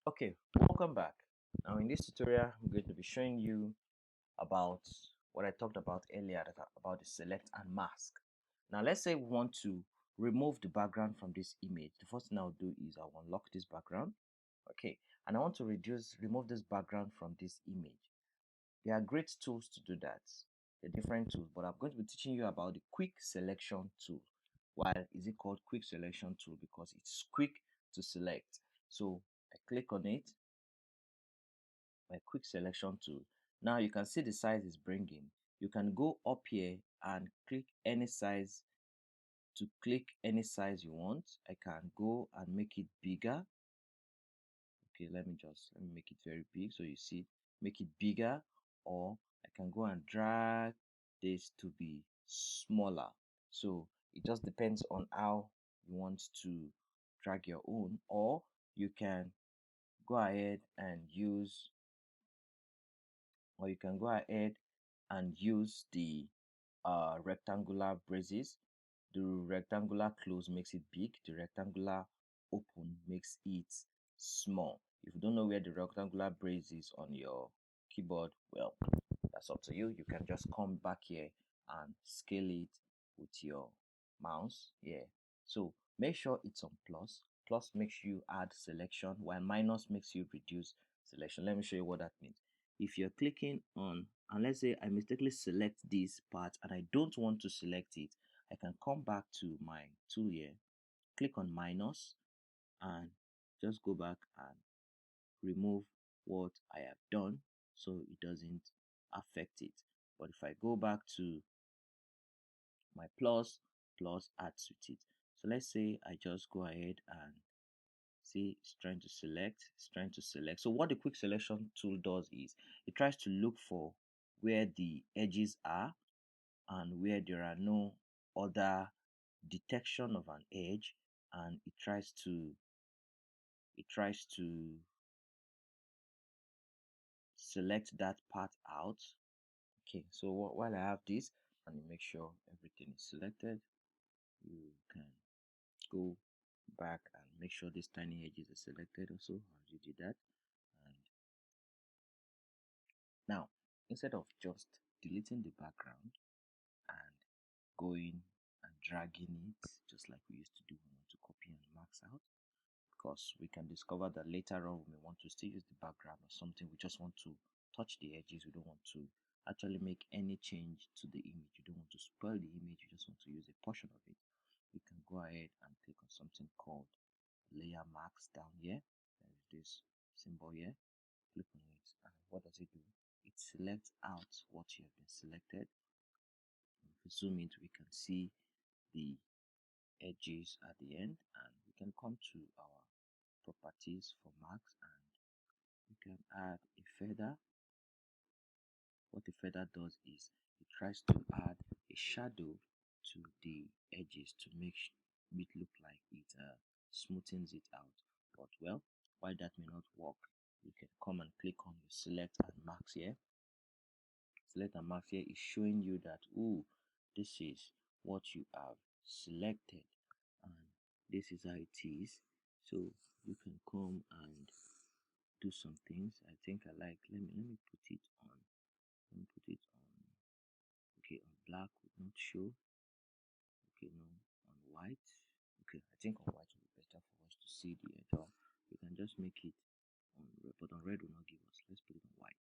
Okay, welcome back. Now in this tutorial, I'm going to be showing you about what I talked about earlier about the select and mask. Now let's say we want to remove the background from this image. The first thing I'll do is I'll unlock this background. Okay, and I want to remove this background from this image. There are great tools to do that. There are different tools, but I'm going to be teaching you about the quick selection tool. Why is it called quick selection tool? Because it's quick to select. So I click on it, my quick selection tool. Now you can see the size is bringing. You can go up here and click any size to click any size you want. I can go and make it bigger. Okay, let me make it very big so you see, make it bigger, or I can go and drag this to be smaller. So it just depends on how you want to drag your own, or you can go ahead and use or you can go ahead and use the rectangular braces. The rectangular close makes it big, the rectangular open makes it small. If you don't know where the rectangular brace is on your keyboard, well, that's up to you. You can just come back here and scale it with your mouse. Yeah, so make sure it's on plus. Plus makes you add selection, while minus makes you reduce selection. Let me show you what that means. If you're clicking on, and let's say I mistakenly select this part and I don't want to select it, I can come back to my tool here, click on minus, and just go back and remove what I have done so it doesn't affect it. But if I go back to my plus, plus adds with it. So let's say I just go ahead and see it's trying to select, it's trying to select. So what the quick selection tool does is it tries to look for where the edges are and where there are no other detection of an edge, and it tries to select that part out. Okay, so while I have this, and make sure everything is selected, you can go back and make sure these tiny edges are selected also as you did that. And now, instead of just deleting the background and going and dragging it just like we used to do when we want to copy and max out, because we can discover that later on we may want to still use the background or something, we just want to touch the edges, we don't want to actually make any change to the image, you don't want to spoil the image, you just want to use a portion of it. You can go ahead and click on something called layer max down here. There is this symbol here, click on it, and what does it do? It selects out what you have been selected. If we zoom in, we can see the edges at the end, and we can come to our properties for max and we can add a feather. What the feather does is it tries to add a shadow to the edges to make it look like it smoothens it out. But well, why that may not work, you can come and click on your select and max here. Select and max here is showing you that, oh, this is what you have selected and this is how it is. So you can come and do some things. I think I like, let me put it on, let me put it on, okay, on black would not show, okay, no, on white, okay, I think on white will be better for us to see the edge. Or we can just make it on red, but on red will not give us, let's put it on white.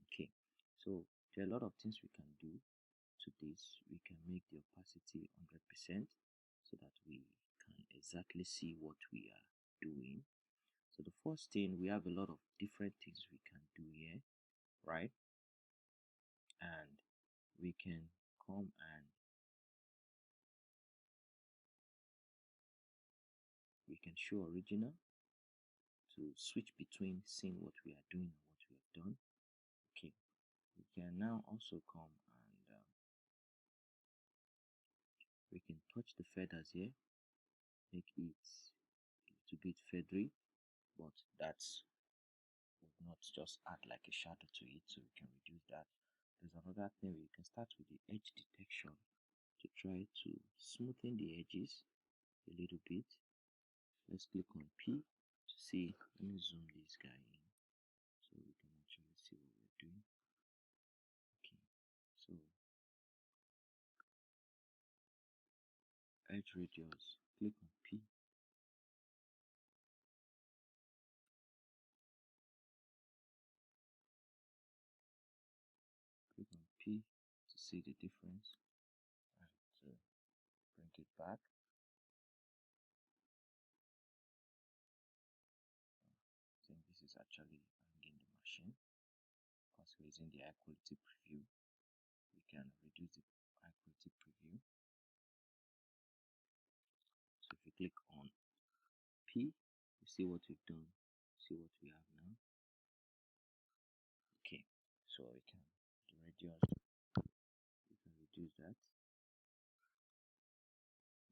Okay, so there are a lot of things we can do to this. We can make the opacity 100% so that we can exactly see what we are doing. So the first thing, we have a lot of different things we can do here, right? And we can come and we can show original to switch between seeing what we are doing and what we have done. Okay, we can now also come and we can touch the feathers here, make it a little bit feathery, but that's would not just add like a shadow to it, so we can reduce that. There's another thing, we can start with the edge detection to try to smoothen the edges a little bit. Let's click on P to see Let me zoom this guy in so we can actually see what we're doing. Okay, so edge radius, click on P. Click on P to see the difference and to bring it back. I think this is actually hanging the machine because we're using the high quality preview. We can reduce the high quality preview. So if you click on P, you see what we've done, see what we have now. Okay, so we can reduce that.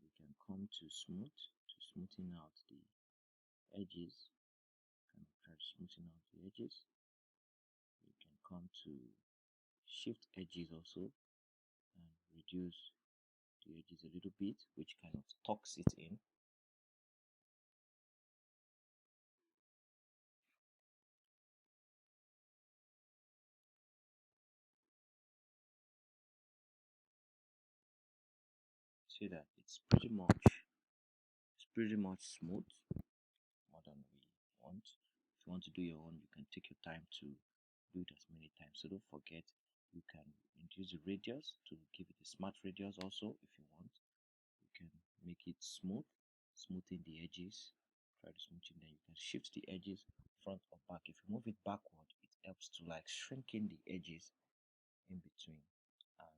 We can come to smoothing out the edges. Kind of try to smoothing out the edges. We can come to shift edges also and reduce the edges a little bit, which kind of tucks it in. See that it's pretty much smooth, more than we want. If you want to do your own, you can take your time to do it as many times. So don't forget, you can introduce the radius to give it a smart radius also if you want. You can make it smoothing the edges. Try to smooth it, then you can shift the edges front or back. If you move it backward, it helps to like shrinking the edges in between. And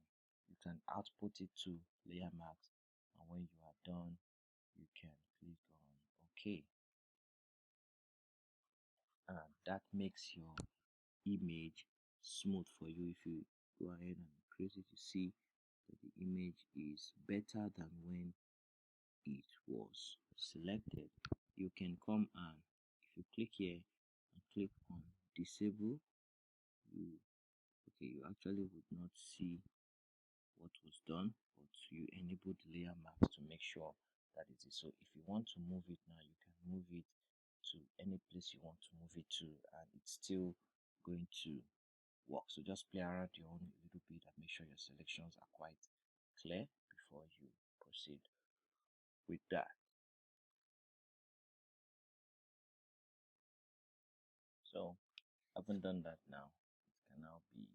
you can output it to layer mask, and when you are done, you can click on OK, and that makes your image smooth for you. If you go ahead and increase it, you see that the image is better than when it was selected. You can come and if you click here and click on disable, you actually would not see what was done, but you enable the layer mask to make sure that it is. So if you want to move it now, you can move it to any place you want to move it to, and it's still going to work. So just play around your own a little bit and make sure your selections are quite clear before you proceed with that. So having done that now, it can now be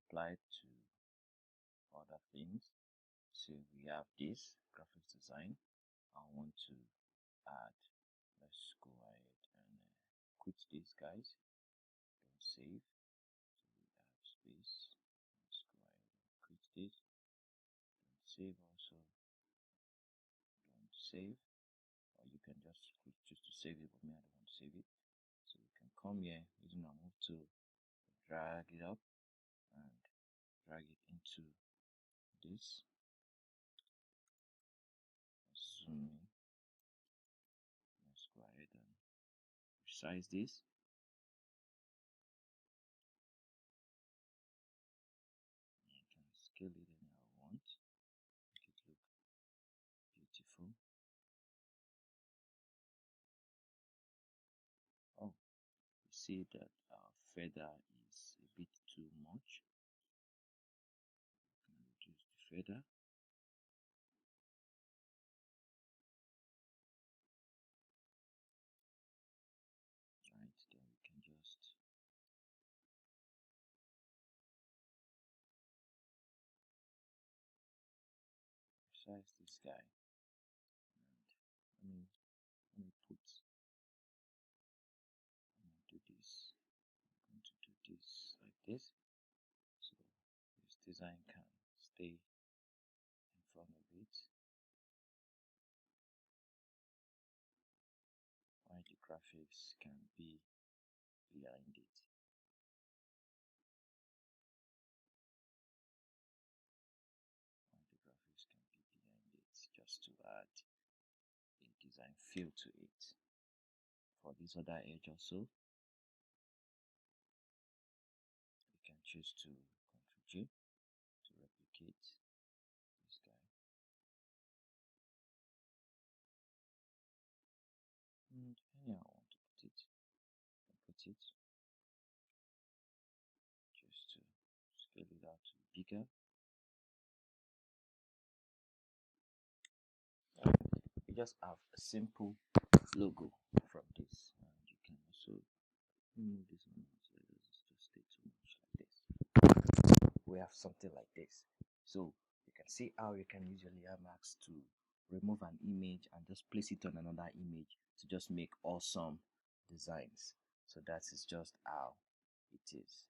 applied to other things. So we have this graphics design. I want to add, let's go ahead and quit this, guys. Don't save. So we have space. Let's go ahead and quit this. Don't save also. Don't save. Or you can just choose to save it, but me I don't want to save it. So we can come here using our move tool, drag it up and drag it into this. Zoom in. Let's go ahead and resize this. I can scale it any I want. Make it look beautiful. Oh, you see that our feather is a bit too much. We can reduce the feather. Right, then we can just resize this guy. And let me do this. I'm going to do this like this. So this design can stay in front of it, while the graphics can be behind it. Just to add a design feel to it. For this other edge also, we can choose to Ctrl J to replicate this guy. And anyhow I want to put it, bigger. You just have a simple logo from this, and you can also remove this one so it doesn't just stay too much like this. We have something like this. So you can see how you can use your layer mask to remove an image and just place it on another image to just make awesome designs. So that is just how it is.